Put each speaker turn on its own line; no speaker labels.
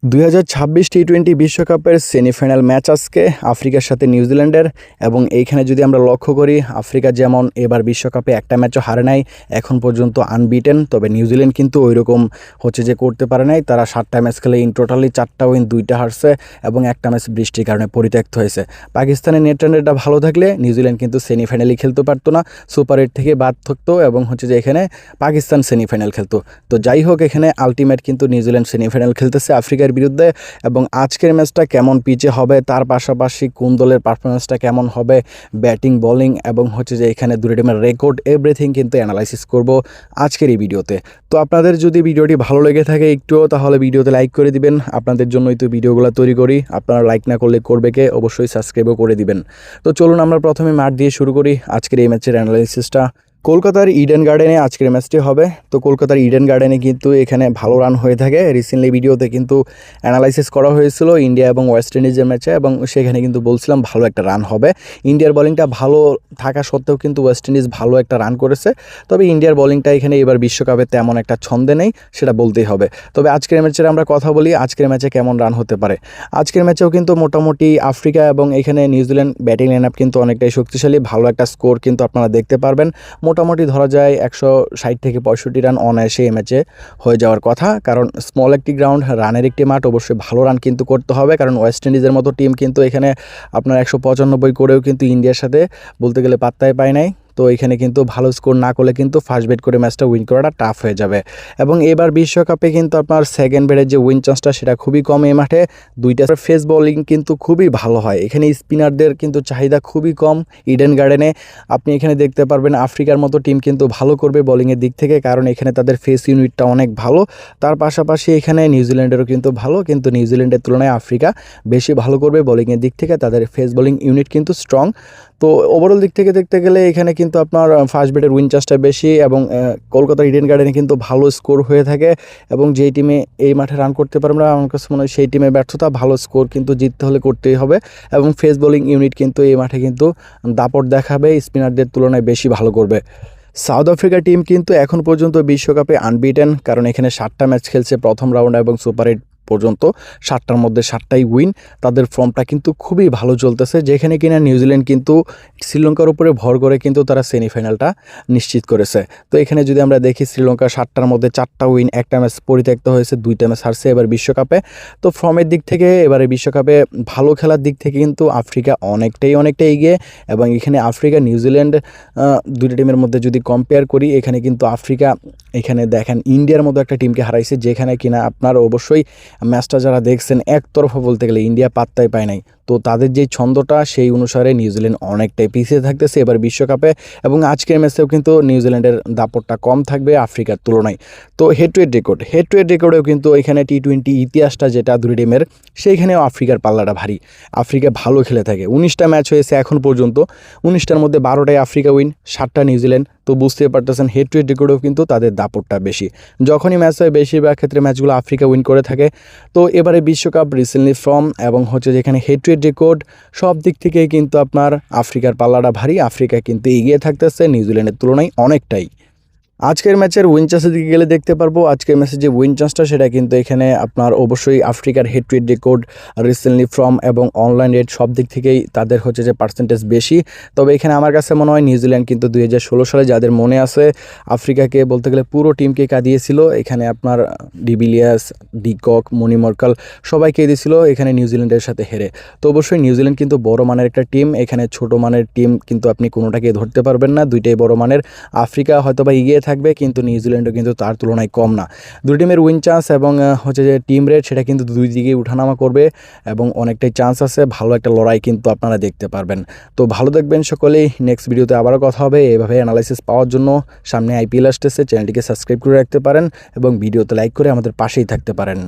2026 টি-20 বিশ্বকাপের semifinal match আজকে আফ্রিকার সাথে নিউজিল্যান্ডের। এবং এইখানে যদি আমরা লক্ষ্য করি, আফ্রিকা যেমন এবার বিশ্বকাপে একটা ম্যাচও হারে নাই, এখন পর্যন্ত আনবিটেন। তবে নিউজিল্যান্ড কিন্তু ওইরকম যে করতে পারে নাই। তারা 7টা ম্যাচ খেলে ইন টোটালি 4টা উইন, 2টা হারছে এবং একটা ম্যাচ বৃষ্টির কারণে পরিত্যক্ত হয়েছে। পাকিস্তানের নেট রানটা ভালো থাকলে নিউজিল্যান্ড কিন্তু সেমিফাইনালই খেলতে পারতো না, সুপার 8 থেকে বাদ থাকতো এবং যে এখানে পাকিস্তান সেমিফাইনাল খেলতো। তো যাই হোক, এখানে আলটিমেট কিন্তু নিউজিল্যান্ড সেমিফাইনাল খেলতেছে আফ্রিকার বিরুদ্ধে। এবং আজকের ম্যাচটা কেমন পিচে হবে, তার পাশাপাশি কোন দলের পারফরমেন্সটা কেমন হবে, ব্যাটিং বোলিং এবং যে এখানে দুটো টিমের রেকর্ড, এভরিথিং কিন্তু অ্যানালাইসিস করব আজকের এই ভিডিওতে। তো আপনাদের যদি ভিডিওটি ভালো লেগে থাকে একটুও, তাহলে ভিডিওতে লাইক করে দিবেন। আপনাদের জন্যই তো ভিডিওগুলো তৈরি করি, আপনারা লাইক না করলে করবে কে, অবশ্যই সাবস্ক্রাইবও করে দিবেন। তো চলুন আমরা প্রথমে মাঠ দিয়ে শুরু করি আজকের এই ম্যাচের অ্যানালাইসিসটা। কলকাতার ইডেন গার্ডেনে আজকের ম্যাচটি হবে। তো কলকাতার ইডেন গার্ডেনে কিন্তু এখানে ভালো রান হয়ে থাকে। রিসেন্টলি ভিডিওতে কিন্তু অ্যানালাইসিস করা হয়েছিল ইন্ডিয়া এবং ওয়েস্ট ইন্ডিজের ম্যাচে, এবং সেখানে কিন্তু বলছিলাম ভালো একটা রান হবে। ইন্ডিয়ার বোলিংটা ভালো থাকা সত্ত্বেও কিন্তু ওয়েস্ট ইন্ডিজ ভালো একটা রান করেছে। তবে ইন্ডিয়ার বোলিংটা এখানে এবার বিশ্বকাপে তেমন একটা ছন্দে নেই, সেটা বলতেই হবে। তবে আজকের ম্যাচের আমরা কথা বলি, আজকের ম্যাচে কেমন রান হতে পারে। আজকের ম্যাচেও কিন্তু মোটামুটি আফ্রিকা এবং এখানে নিউজিল্যান্ড ব্যাটিং লাইন আপ কিন্তু অনেকটাই শক্তিশালী। ভালো একটা স্কোর কিন্তু আপনারা দেখতে পারবেন। মোটামুটি ধরা যায় 160 থেকে 65 রান অনায়াসে এই ম্যাচে হয়ে যাওয়ার কথা, কারণ স্মল একটি গ্রাউন্ড, রানের একটি মাঠ, অবশ্যই ভালো রান কিন্তু করতে হবে। কারণ ওয়েস্ট ইন্ডিজের মতো টিম কিন্তু এখানে আপনার 195 করেও কিন্তু ইন্ডিয়ার সাথে বলতে গেলে পাত্তাই পায় নাই। তো এখানে কিন্তু ভালো স্কোর না করলে কিন্তু ফার্স্ট ব্যাট করে ম্যাচটা উইন করাটা টাফ হয়ে যাবে। এবং এবার বিশ্বকাপে কিন্তু আপনার সেকেন্ড ব্যাটের যে উইন চান্সটা সেটা খুবই কম এই মাঠে। দুইটা ফেস বোলিং কিন্তু খুবই ভালো হয় এখানে, স্পিনারদের কিন্তু চাহিদা খুবই কম ইডেন গার্ডেনে। আপনি এখানে দেখতে পারবেন আফ্রিকার মতো টিম কিন্তু ভালো করবে বোলিংয়ের দিক থেকে, কারণ এখানে তাদের ফেস ইউনিটটা অনেক ভালো। তার পাশাপাশি এখানে নিউজিল্যান্ডেরও কিন্তু ভালো, কিন্তু নিউজিল্যান্ডের তুলনায় আফ্রিকা বেশি ভালো করবে বোলিংয়ের দিক থেকে। তাদের ফেস বোলিং ইউনিট কিন্তু স্ট্রং। তো ওভারঅল দিক থেকে দেখতে গেলে এখানে কিন্তু আপনার ফার্স্ট ব্যাটের উইন চান্সটা বেশি, এবং কলকাতার ইডেন গার্ডেনে কিন্তু ভালো স্কোর হয়ে থাকে। এবং যেই টিমে এই মাঠে রান করতে পারবে না, আমার কাছে মনে হয় সেই টিমে ব্যর্থতা। ভালো স্কোর কিন্তু জিততে হলে করতেই হবে। এবং ফেস বোলিং ইউনিট কিন্তু এই মাঠে কিন্তু দাপট দেখাবে, স্পিনারদের তুলনায় বেশি ভালো করবে। সাউথ আফ্রিকা টিম কিন্তু এখন পর্যন্ত বিশ্বকাপে আনবিটেন, কারণ এখানে 7টা ম্যাচ খেলছে প্রথম রাউন্ড এবং সুপার 8 পর্যন্ত, 7টার মধ্যে 7টাই উইন। তাদের ফর্মটা কিন্তু খুবই ভালো চলতেছে, যেখানে কিনা নিউজিল্যান্ড কিন্তু শ্রীলঙ্কার উপরে ভর করে কিন্তু তারা সেমিফাইনালটা নিশ্চিত করেছে। তো এখানে যদি আমরা দেখি, শ্রীলঙ্কা 7টার মধ্যে 4টা উইন, একটা ম্যাচ পরিত্যক্ত হয়েছে, 2টা ম্যাচ হারছে এবার বিশ্বকাপে। তো ফর্মের দিক থেকে এবারে বিশ্বকাপে ভালো খেলার দিক থেকে কিন্তু আফ্রিকা অনেকটাই এগিয়ে। এবং এখানে আফ্রিকা নিউজিল্যান্ড দুইটা টিমের মধ্যে যদি কম্পেয়ার করি, এখানে কিন্তু আফ্রিকা এখানে দেখেন ইন্ডিয়ার মতো একটা টিমকে হারাইছে, যেখানে কিনা আপনার অবশ্যই ম্যাচটা যারা দেখছেন একতরফা বলতে গেলে ইন্ডিয়া পাত্তাই পায় নাই। তো তাদের যেই ছন্দটা সেই অনুসারে নিউজিল্যান্ড অনেকটাই পিছিয়ে থাকতেছে এবার বিশ্বকাপে। এবং আজকের ম্যাচেও কিন্তু নিউজিল্যান্ডের দাপটটা কম থাকবে আফ্রিকার তুলনায়। তো হেড টু হেড রেকর্ডেও কিন্তু এখানে টি-20 ইতিহাসটা যেটা দুই টিমের, সেইখানেও আফ্রিকার পাল্লাটা ভারী। আফ্রিকা ভালো খেলে থাকে। 19টা ম্যাচ হয়েছে এখন পর্যন্ত, 19টার মধ্যে 12টায় আফ্রিকা উইন, 7টা নিউজিল্যান্ড। তো বুঝতে পারতেছেন হেড টু রেকর্ডেও কিন্তু তাদের দাপটটা বেশি। যখনই ম্যাচ হয় বেশিরভাগ ক্ষেত্রে ম্যাচগুলো আফ্রিকা উইন করে থাকে। তো এবারে বিশ্বকাপ রিসেন্টলি ফর্ম এবং যেখানে হেড টু রেকর্ড, সব দিক থেকেই কিন্তু আপনার আফ্রিকার পাল্লাটা ভারী। আফ্রিকা কিন্তু এগিয়ে থাকতেছে নিউজিল্যান্ডের তুলনায় অনেকটাই। আজকের ম্যাচের উইন চান্সের দিকে গেলে দেখতে পারবো, আজকের ম্যাচের যে উইন চান্সটা সেটা কিন্তু এখানে আপনার অবশ্যই আফ্রিকার head to record, recently form এবং অনলাইন রেট সব দিক থেকেই তাদের যে পার্সেন্টেজ বেশি। তবে এখানে আমার কাছে মনে হয় নিউজিল্যান্ড কিন্তু 2016 সালে, যাদের মনে আছে, আফ্রিকাকে বলতে গেলে পুরো টিমকে কাঁদিয়েছিল। এখানে আপনার ডিভিলিয়ার্স, ডিকক, মনি মর্কেল সবাইকে দিয়েছিল এখানে নিউজিল্যান্ডের সাথে হেরে। তো অবশ্যই নিউজিল্যান্ড কিন্তু বড় মানের একটা টিম, এখানে ছোট মানের টিম কিন্তু আপনি কোনোটাকে ধরতে পারবেন না, দুইটাই বড় মানের। আফ্রিকা হয়তো বা এগিয়ে থাকবে, কিন্তু নিউজিল্যান্ডও কিন্তু তার তুলনায় কম না। দুই টিমের উইন চান্স এবং যে টিম রেট সেটা কিন্তু দুই দিকেই উঠানামা করবে, এবং অনেকটাই চান্স আছে। ভালো একটা লড়াই কিন্তু আপনারা দেখতে পারবেন। তো ভালো দেখবেন সকলেই। নেক্সট ভিডিওতে আবারও কথা হবে। এভাবে অ্যানালাইসিস পাওয়ার জন্য সামনে আইপিএল আসতেছে, চ্যানেলটিকে সাবস্ক্রাইব করে রাখতে পারেন এবং ভিডিওতে লাইক করে আমাদের পাশেই থাকতে পারেন।